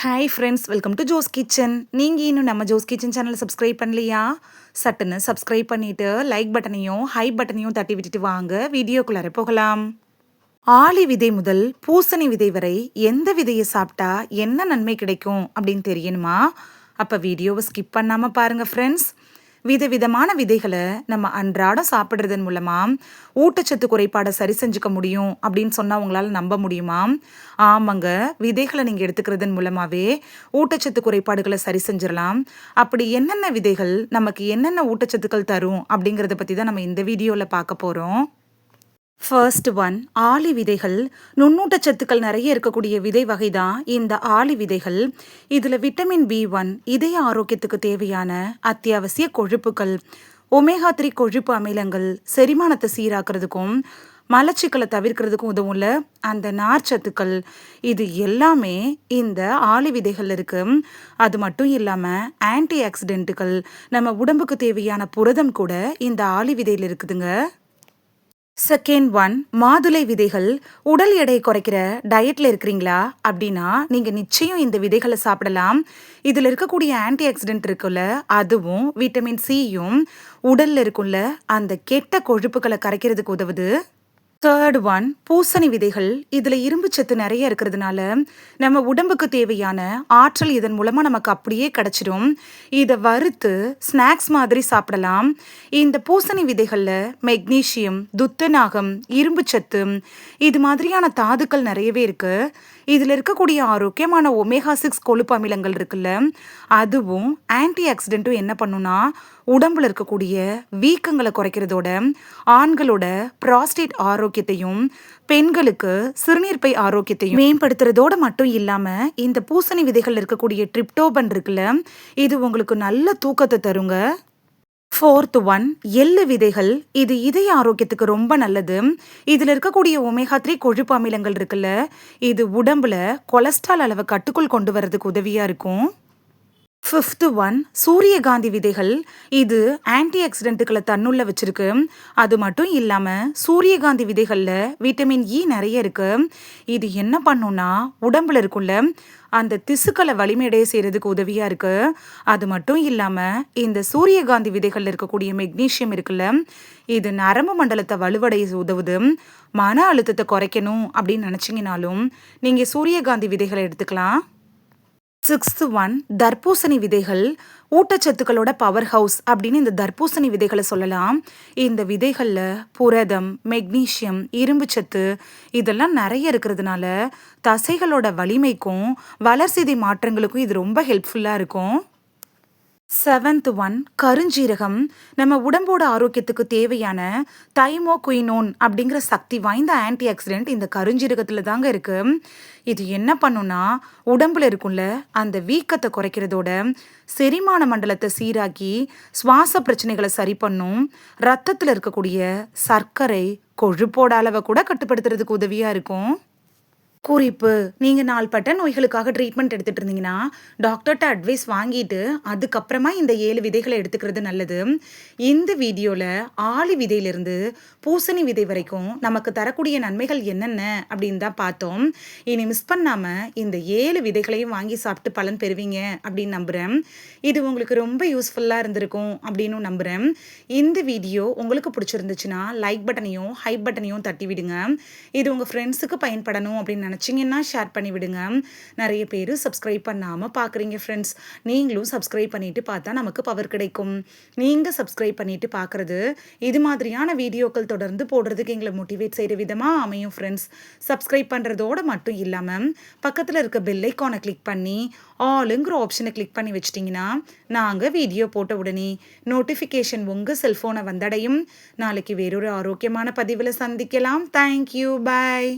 Hi friends, welcome to Jo's kitchen. நீங்கள் இன்னும் நம்ம ஜோஸ் கிச்சன் சேனலை சப்ஸ்கிரைப் பண்ணலையா? சட்டுன்னு சப்ஸ்கிரைப் பண்ணிவிட்டு லைக் பட்டனையும் ஹை பட்டனையும் தட்டி விட்டுட்டு வாங்க வீடியோக்குள்ளார போகலாம். ஆளி விதை முதல் பூசணி விதை வரை எந்த விதையை சாப்பிட்டா என்ன நன்மை கிடைக்கும் அப்படின்னு தெரியணுமா? அப்போ வீடியோவை ஸ்கிப் பண்ணாமல் பாருங்கள் ஃப்ரெண்ட்ஸ். விதவிதமான விதைகளை நம்ம அன்றாடம் சாப்பிட்றதன் மூலமாக ஊட்டச்சத்து குறைபாடை சரி செஞ்சுக்க முடியும் அப்படின்னு சொன்னால் உங்களால் நம்ப முடியுமா? ஆமாங்க, விதைகளை நீங்கள் எடுத்துக்கிறதன் மூலமாகவே ஊட்டச்சத்து குறைபாடுகளை சரி செஞ்சிடலாம். அப்படி என்னென்ன விதைகள் நமக்கு என்னென்ன ஊட்டச்சத்துக்கள் தரும் அப்படிங்கிறத பற்றி தான் நம்ம இந்த வீடியோவில் பார்க்க போகிறோம். ஃபர்ஸ்ட் ஒன், ஆளி விதைகள். நுண்ணூட்டச்சத்துக்கள் நிறைய இருக்கக்கூடிய விதை வகை தான் இந்த ஆளி விதைகள். இதில் விட்டமின் B1, இதய ஆரோக்கியத்துக்கு தேவையான அத்தியாவசிய கொழுப்புகள், ஒமேகா 3 கொழுப்பு அமிலங்கள், செரிமானத்தை சீராக்கிறதுக்கும் மலச்சிக்கலை தவிர்க்கிறதுக்கும் உதவும்ல அந்த நார்ச்சத்துக்கள், இது எல்லாமே இந்த ஆளி விதைகள் இருக்கு. அது மட்டும் இல்லாமல் ஆன்டி ஆக்சிடென்ட்டுகள், நம்ம உடம்புக்கு தேவையான புரதம் கூட இந்த ஆளி விதையில் இருக்குதுங்க. செகண்ட் ஒன், மாதுளை விதைகள். உடல் எடையை குறைக்கிற டயட்டில் இருக்கிறீங்களா அப்படின்னா நீங்கள் நிச்சயம் இந்த விதைகளை சாப்பிடலாம். இதில் இருக்கக்கூடிய ஆன்டி ஆக்சிடென்ட் இருக்குல்ல, அதுவும் விட்டமின் சியும் உடலில் இருக்குல்ல அந்த கெட்ட கொழுப்புகளை கரைக்கிறதுக்கு உதவுது. தேர்ட் ஒன், பூசணி விதைகள். இதில் இரும்பு சத்து நிறைய இருக்கிறதுனால நம்ம உடம்புக்கு தேவையான ஆற்றல் இதன் மூலமாக நமக்கு அப்படியே கிடச்சிடும். இதை வறுத்து ஸ்நாக்ஸ் மாதிரி சாப்பிடலாம். இந்த பூசணி விதைகளில் மெக்னீஷியம், துத்தநாகம், இரும்பு சத்து, இது மாதிரியான தாதுக்கள் நிறையவே இருக்குது. இதில் இருக்கக்கூடிய ஆரோக்கியமான ஒமேகா 6 கொழுப்பு அமிலங்கள் இருக்குல்ல, அதுவும் ஆன்டி ஆக்சிடென்ட்டும் என்ன பண்ணுன்னா உடம்புல இருக்கக்கூடிய வீக்கங்களை குறைக்கிறதோட ஆண்களோட ப்ராஸ்டேட் ஆரோக்கியத்தையும் பெண்களுக்கு சிறுநீர்ப்பை ஆரோக்கியத்தையும் மேம்படுத்துறதோட மட்டும் இல்லாமல் இந்த பூசணி விதைகள் இருக்கக்கூடிய ட்ரிப்டோபன் இருக்குல்ல, இது உங்களுக்கு நல்ல தூக்கத்தை தருங்க. ஃபோர்த் ஒன், எள்ளு விதைகள். இது இதய ஆரோக்கியத்துக்கு ரொம்ப நல்லது. இதில் இருக்கக்கூடிய ஒமேகா 3 கொழுப்பு அமிலங்கள் இருக்குல்ல, இது உடம்புல கொலஸ்ட்ரால் அளவை கட்டுக்குள் கொண்டு வரதுக்கு உதவியாக இருக்கும். ஃபிஃப்த் ஒன், சூரியகாந்தி விதைகள். இது ஆன்டி ஆக்சிடென்ட்டுகளை தன்னுள்ள வச்சிருக்கு. அது மட்டும் இல்லாமல் சூரியகாந்தி விதைகளில் விட்டமின் இ நிறைய இருக்கு. இது என்ன பண்ணுன்னா உடம்புல இருக்குள்ள அந்த திசுக்களை வலிமையடைய செய்கிறதுக்கு உதவியாக இருக்குது. அது மட்டும் இல்லாமல் இந்த சூரியகாந்தி விதைகளில் இருக்கக்கூடிய மெக்னீஷியம் இருக்குல்ல, இது நரம்பு மண்டலத்தை வலுவடைய உதவுது. மன அழுத்தத்தை குறைக்கணும் அப்படின்னு நினச்சிங்கனாலும் நீங்கள் சூரியகாந்தி விதைகளை எடுத்துக்கலாம். சிக்ஸ்த் ஒன், தர்பூசணி விதைகள். ஊட்டச்சத்துக்களோட பவர் ஹவுஸ் அப்படின்னு இந்த தர்பூசணி விதைகளை சொல்லலாம். இந்த விதைகளில் புரதம், மெக்னீஷியம், இரும்பு சத்து இதெல்லாம் நிறைய இருக்கிறதுனால தசைகளோட வலிமைக்கும் வளர்சிதை மாற்றங்களுக்கும் இது ரொம்ப ஹெல்ப்ஃபுல்லாக இருக்கும். செவன்த் ஒன், கருஞ்சீரகம். நம்ம உடம்போட ஆரோக்கியத்துக்கு தேவையான தைமோகுயினோன் அப்படிங்கிற சக்தி வாய்ந்த ஆன்டி ஆக்சிடென்ட் இந்த கருஞ்சீரகத்தில் தாங்க இருக்கு. இது என்ன பண்ணுன்னா உடம்புல இருக்குள்ள அந்த வீக்கத்தை குறைக்கிறதோட செரிமான மண்டலத்தை சீராக்கி சுவாச பிரச்சனைகளை சரி பண்ணும். ரத்தத்தில் இருக்கக்கூடிய சர்க்கரை, கொழுப்போட அளவை கூட கட்டுப்படுத்துறதுக்கு உதவியாக இருக்கும். குறிப்பு, நீங்கள் நாள்பட்ட நோய்களுக்காக ட்ரீட்மெண்ட் எடுத்துகிட்டு இருந்தீங்கன்னா டாக்டர்கிட்ட அட்வைஸ் வாங்கிட்டு அதுக்கப்புறமா இந்த 7 விதைகளை எடுத்துக்கிறது நல்லது. இந்த வீடியோவில் ஆளி விதையிலிருந்து பூசணி விதை வரைக்கும் நமக்கு தரக்கூடிய நன்மைகள் என்னென்ன அப்படின்னு தான் பார்த்தோம். இனி மிஸ் பண்ணாமல் இந்த 7 விதைகளையும் வாங்கி சாப்பிட்டு பலன் பெறுவீங்க அப்படின்னு நம்புகிறேன். இது உங்களுக்கு ரொம்ப யூஸ்ஃபுல்லாக இருந்திருக்கும் அப்படின்னு நம்புகிறேன். இந்த வீடியோ உங்களுக்கு பிடிச்சிருந்துச்சுன்னா லைக் பட்டனையும் ஹை பட்டனையும் தட்டி விடுங்க. இது உங்கள் ஃப்ரெண்ட்ஸுக்கு பயன்படணும் அப்படின்னு நினச்சிங்கன்னா ஷேர் பண்ணி விடுங்க. நிறைய பேர் சப்ஸ்கிரைப் பண்ணாமல் பார்க்குறீங்க ஃப்ரெண்ட்ஸ். நீங்களும் சப்ஸ்கிரைப் பண்ணிவிட்டு பார்த்தா நமக்கு பவர் கிடைக்கும். நீங்கள் சப்ஸ்கிரைப் பண்ணிவிட்டு பார்க்குறது இது மாதிரியான வீடியோக்கள் தொடர்ந்து போடுறதுக்கு எங்களை மோட்டிவேட் செய்கிற விதமாக அமையும் ஃப்ரெண்ட்ஸ். சப்ஸ்கிரைப் பண்ணுறதோடு மட்டும் இல்லாமல் பக்கத்தில் இருக்க பெல் ஐக்கானை கிளிக் பண்ணி ஆளுங்கிற ஆப்ஷனை கிளிக் பண்ணி வச்சிட்டிங்கன்னா நாங்கள் வீடியோ போட்ட உடனே நோட்டிஃபிகேஷன் உங்கள் செல்ஃபோனை வந்தடையும். நாளைக்கு வேறொரு ஆரோக்கியமான பதிவில் சந்திக்கலாம். தேங்க்யூ, பாய்.